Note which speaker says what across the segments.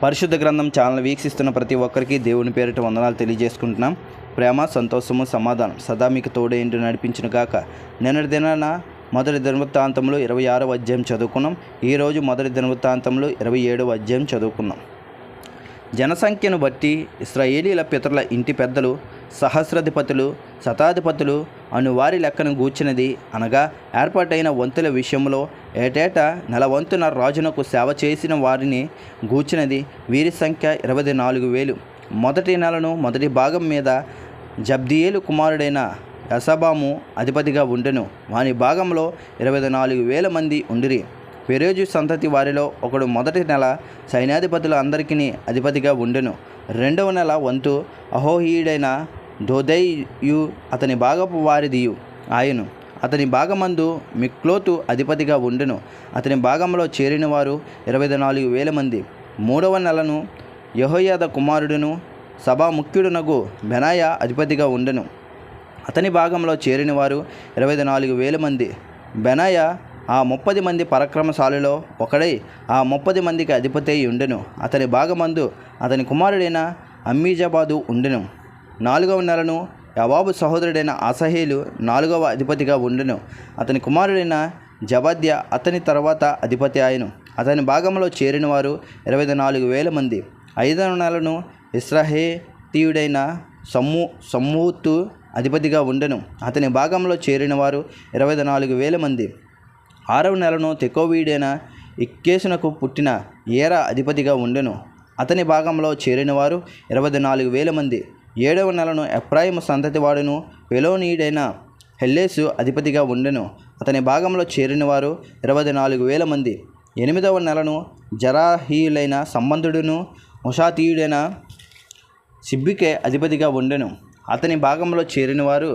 Speaker 1: పరిశుద్ధ గ్రంథం ఛానల్ వీక్షిస్తున్న ప్రతి ఒక్కరికి దేవుని పేరిట వందనాలు తెలియజేసుకుంటున్నాం. ప్రేమ, సంతోషము, సమాధానం సదా మీకు తోడేంటి నడిపించిన గాక. నిన్నటి దినాన మొదటి దినవృత్తాంతంలో 26వ అధ్యాయం చదువుకున్నాం. ఈరోజు మొదటి దినవృత్తాంతంలో 27వ అధ్యాయం చదువుకున్నాం. జనసంఖ్యను బట్టి ఇశ్రాయేలీల పితరుల ఇంటి పెద్దలు, సహస్రాధిపతులు, శతాధిపతులు అను వారి లెక్కను గూర్చినది, అనగా ఏర్పాటైన వంతుల విషయంలో ఏటేటా నెలవంతున రాజునకు సేవ చేసిన వారిని గూర్చినది. వీరి సంఖ్య 24,000. మొదటి నెలను మొదటి భాగం మీద జబ్దియేలు కుమారుడైన యసబాము అధిపతిగా ఉండెను. వాని భాగంలో 24,000 మంది ఉండిరి. పెరోజు సంతతి వారిలో ఒకడు మొదటి నెల సైన్యాధిపతులు అందరికీ అధిపతిగా ఉండెను. రెండవ నెల వంతు అహోహీయుడైన దోదయ్యు అతని భాగపు వారిదియు ఆయను. అతని భాగమందు మిక్లోతు అధిపతిగా ఉండెను. అతని భాగంలో చేరిన వారు 24,000 మంది. మూడవ నెలను యెహోయాదా కుమారుడును సభాముఖ్యుడునగు బెనాయా అధిపతిగా ఉండెను. అతని భాగంలో చేరిన వారు 24,000 మంది. బెనాయా ఆ 30 మంది పరాక్రమశాలిలో ఒకడై ఆ 30 మందికి అధిపతి అయి ఉండెను. అతని భాగమందు అతని కుమారుడైన అమ్మీజబాదు ఉండెను. 4వ నెలను యవాబు సహోదరుడైన అసహేలు 4వ అధిపతిగా ఉండెను. అతని కుమారుడైన జబద్య అతని తర్వాత అధిపతి ఆయను. అతని భాగంలో చేరిన వారు 24,000 మంది. 5వ నెలను ఇశ్రాయేలీయుడైన సమ్మూతు అధిపతిగా ఉండెను. అతని భాగంలో చేరిన వారు 24,000 మంది. 6వ నెలను తెకోవీయుడైన ఇక్కేసునకు పుట్టిన ఏరా అధిపతిగా ఉండెను. అతని భాగంలో చేరిన వారు 24,000 మంది. 7వ నెలను ఎఫ్రాయిము సంతతి వాడును పెలోనీయుడైన హెల్లేసు అధిపతిగా ఉండెను. అతని భాగంలో చేరిన వారు 24,000 మంది. 8వ నెలను జరాహీయులైన సంబంధుడును ముషాతీయుడైన సిబ్బికే అధిపతిగా ఉండెను. అతని భాగంలో చేరిన వారు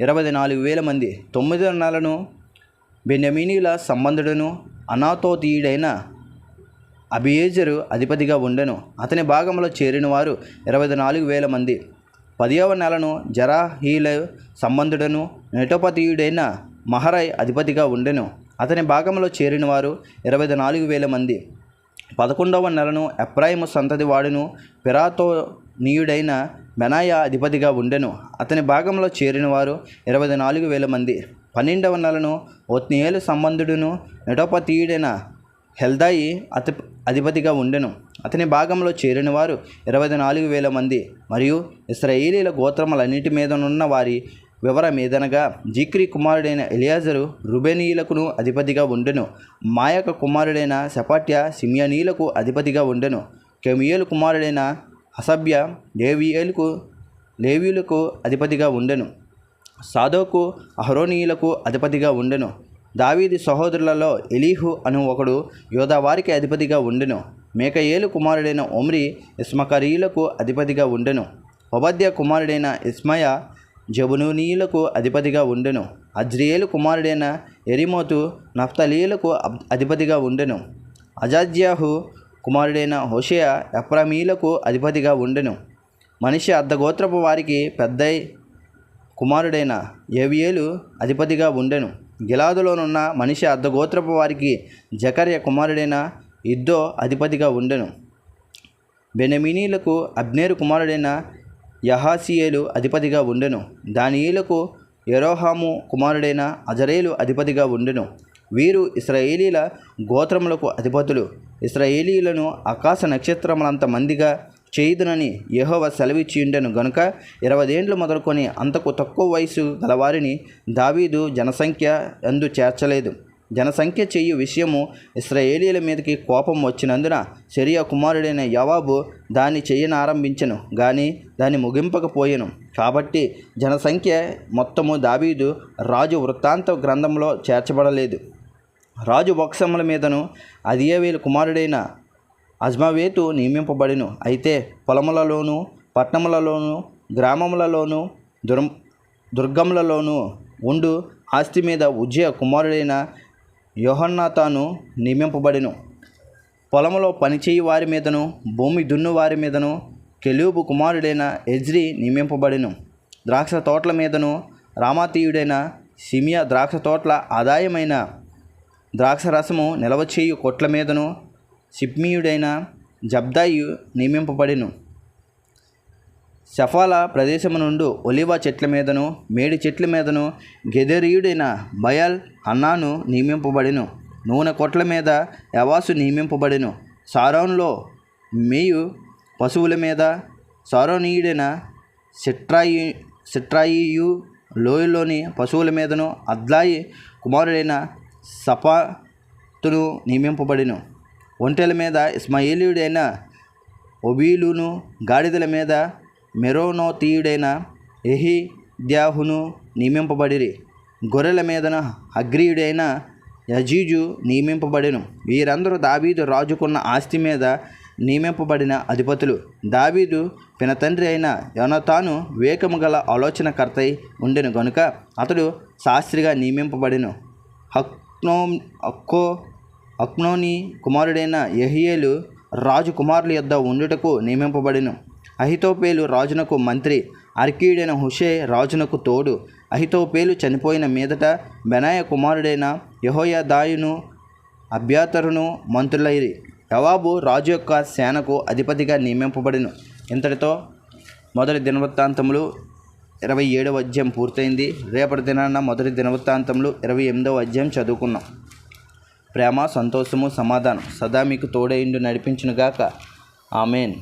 Speaker 1: 24,000 మంది. 9వ నెలను బెన్యామీనీల సంబంధుడును అనాతోతీయుడైన అబియేజరు అధిపతిగా ఉండెను. అతని భాగంలో చేరిన వారు 24,000 మంది. 10వ నెలను జరాహీల సంబంధుడును నెటోపతీయుడైన మహరై అధిపతిగా ఉండెను. అతని భాగంలో చేరిన వారు 24,000 మంది. 11వ నెలను ఎఫ్రాయిము సంతతి వాడును పిరాతోనీయుడైన బెనాయా అధిపతిగా ఉండెను. అతని భాగంలో చేరిన వారు 24,000 మంది. 12వ నెలను ఒత్నీయేలు సంబంధుడును నెటోపతీయుడైన హెల్దాయి అధిపతిగా ఉండెను. అతని భాగంలో చేరిన వారు 24,000 మంది. మరియు ఇశ్రాయేలీల గోత్రములన్నిటి మీదనున్న వారి వివరమేదనగా, జిక్రీ కుమారుడైన ఎలియాజరు రుబేనీయులకును అధిపతిగా ఉండెను. మాయక కుమారుడైన శపాట్య సిమియోనీయులకు అధిపతిగా ఉండెను. కెమూయేలు కుమారుడైన హసబ్య లేవీయులకు అధిపతిగా ఉండెను. సాదోకు అహరోనీయులకు అధిపతిగా ఉండెను. దావీదు సహోదరులలో ఎలీహు అను ఒకడు యోధావారికి అధిపతిగా ఉండెను. మేకయేలు కుమారుడైన ఒమ్రి ఇస్మకరీయులకు అధిపతిగా ఉండెను. ఒబద్య కుమారుడైన ఇస్మయ జబునూనీయులకు అధిపతిగా ఉండెను. అజ్రియేలు కుమారుడైన ఎరిమోతు నఫ్తలీయులకు అధిపతిగా ఉండెను. అజాజ్యాహు కుమారుడైన హోషేయ ఎఫ్రామీయులకు అధిపతిగా ఉండెను. మనిషి అర్ధగోత్రపు వారికి పెద్ద కుమారుడైన ఏవియేలు అధిపతిగా ఉండెను. గిలాదులోనున్న మనిషి అర్ధగోత్రపు వారికి జకర్య కుమారుడైన ఇద్దో అధిపతిగా ఉండెను. బెన్యామీనీయులకు అబ్నేరు కుమారుడైన యహాసియేలు అధిపతిగా ఉండెను. దానియేలుకు యెరోహాము కుమారుడైన అజరేలు అధిపతిగా ఉండెను. వీరు ఇశ్రాయేలీల గోత్రములకు అధిపతులు. ఇశ్రాయేలీయులను ఆకాశ నక్షత్రములంత మందిగా చేయుదునని యెహోవా సెలవిచ్చియుండెను గనుక 20 ఏండ్లు మొదలుకొని అంతకు తక్కువ వయసు గలవారిని దావీదు జనసంఖ్య యందు చేర్చలేదు. జనసంఖ్య చెయ్యి విషయము ఇశ్రాయేలీయుల మీదకి కోపం వచ్చినందున సెరియా కుమారుడైన యవాబు దాన్ని చెయ్యనారంభించెను గాని దాన్ని ముగింపకపోయెను. కాబట్టి జనసంఖ్య మొత్తము దావీదు రాజు వృత్తాంత గ్రంథంలో చేర్చబడలేదు. రాజు వంశముల మీదను అదియేవేలు కుమారుడైన అజ్మావేతు నియమింపబడిను. అయితే పొలములలోను పట్టణములలోను గ్రామములలోను దుర్గములలోను ఉండు ఆస్తి మీద ఉజ్జయ కుమారుడైన యోహన్నాతాను నియమింపబడిను. పొలములో పనిచేయి వారి మీదను భూమి దున్ను వారి మీదను కెలూబు కుమారుడైన ఎజ్రి నియమింపబడిను. ద్రాక్ష తోటల మీదను రామాతీయుడైన సిమియా ద్రాక్ష తోటల ఆదాయమైన ద్రాక్షరసము నిలవచేయు కొట్ల మీదను సిప్మీయుడైన జబ్దాయి నియమింపబడెను. షఫాల ప్రదేశము నుండి ఒలివ చెట్ల మీదను మేడి చెట్ల మీదను గెదెరీయుడైన బయల్ హన్నాను నియమింపబడెను. నూనె కొట్ల మీద యవాసు నియమింపబడెను. సారోన్లో మేయు పశువుల మీద సారోనీయుడైన సిట్రాయియు లోయలోని పశువుల మీదను అద్లాయి కుమారుడైన సపాతును నియమింపబడెను. ఒంటెల మీద ఇస్మాయేలీయుడైన ఒబీలును గాడిదల మీద మెరోనోతీయుడైన ఎహిద్యాహును నియమింపబడిరి. గొర్రెల మీదన అగ్రీయుడైన యజీజు నియమింపబడెను. వీరందరూ దావీదు రాజుకున్న ఆస్తి మీద నియమింపబడిన అధిపతులు. దావీదు పినతండ్రి అయిన యోనాతాను వివేకము గల ఆలోచనకర్తై ఉండెను గనుక అతడు శాస్త్రిగా నియమింపబడెను. అక్నోని కుమారుడైన యెహీయేలు రాజు కుమారుల యొద్ద ఉండుటకు నియమింపబడెను. అహితోపేలు రాజునకు మంత్రి, అర్కీయుడైన హుషై రాజునకు తోడు. అహితోపేలు చనిపోయిన మీదట బెనాయ కుమారుడైన యెహోయాదాయును అబ్యాతరును మంత్రులైరి. యోవాబు రాజు యొక్క సేనకు అధిపతిగా నియమింపబడెను. ఇంతటితో మొదటి దినవృత్తాంతములు 27వ అధ్యాయం పూర్తయింది. రేపటి దినాన మొదటి దినవృత్తాంతములు 28వ అధ్యాయం చదువుకున్నాం. ప్రేమ, సంతోషము, సమాధానం సదా మీకు తోడైండు నడిపించునుగాక. ఆమెన్.